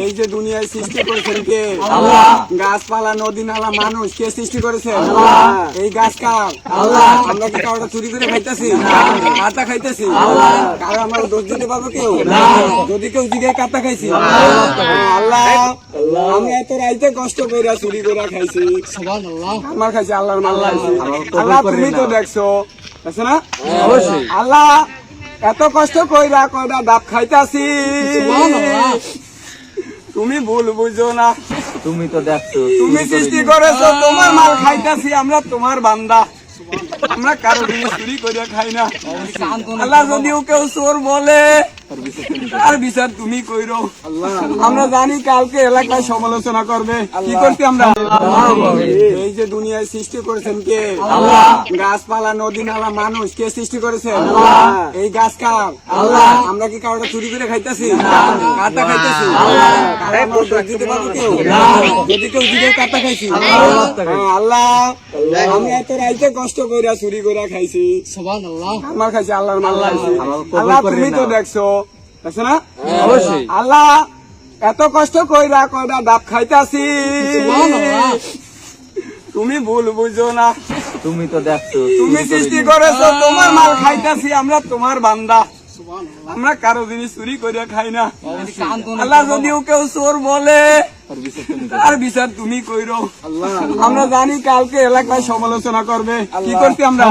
এই যে দুনিয়ায় সৃষ্টি করেছেন কে? আল্লাহ। গাছপালা, নদী, নালা, মানুষ কে সৃষ্টি করেছেন? আল্লাহ। এই গাছ কার? আল্লাহ। আমরা কি কাউটা চুরি করে খাইতেছি? কাটা খাইতেছি? কারো আমরা দোষ দিতে পারবো কেউ? যদি কেউ জিগায় কাটা খাইছি? আল্লাহ। আমি এত রাইতে কষ্ট করে চুরি করে খাইছি, আমার খাইছি, আল্লাহর মাল খাইছি। আল্লাহ তুমি তো দেখছো, আছে না? অবশ্যই। আল্লাহ এত কষ্ট কইরা কয়টা ডাব খাইতাছি, তুমি ভুল বুঝো না। তুমি তো দেখছো, তুমি সৃষ্টি করেছো, তোমার মাল খাইতাছি, আমরা তোমার বান্দা, আমরা কারো জিনিস চুরি করে খাই না। আল্লাহ যদিও কেউ চোর বলে, আর বিচার তুমি কইরো। আমরা জানি কালকে এলাকায় সমালোচনা করবে, কি করছি আমরা? এই যে দুনিয়ায় সৃষ্টি করেছেন কে? আল্লাহ। গাছপালা, নদী, নালা, মানুষ কে সৃষ্টি করেছেন? আল্লাহ। এই গাছ কার? আল্লাহ। আমরা কি কাউটা চুরি করে খাইতেছি? কাটা খাইতেছি? আমরা দোষ দিতে পারবো কেউ? যদি কেউ জিগে কাটা খাইছি? আল্লাহ। আমি এত রাইতে কষ্ট কইরা চুরি করে খাইছি, আমার খাইছি, আল্লাহর মাল খাইছি। আল্লাহ তুমি তো দেখছো, আছে না? অবশ্যই। আল্লাহ এত কষ্ট কইরা কয়টা ডাব খাইতাছি, তুমি ভুল বুঝো না। তুমি তো দেখছো, তুমি সৃষ্টি করেছো, তোমার মাল খাইতাছি, আমরা তোমার বান্দা, আমরা কারো জিনিস চুরি করে খাই না। আল্লাহ যদিও কেউ চোর বলে, আর বিচার তুমি কইরো। আমরা জানি কালকে এলাকায় সমালোচনা করবে, কি করছি আমরা?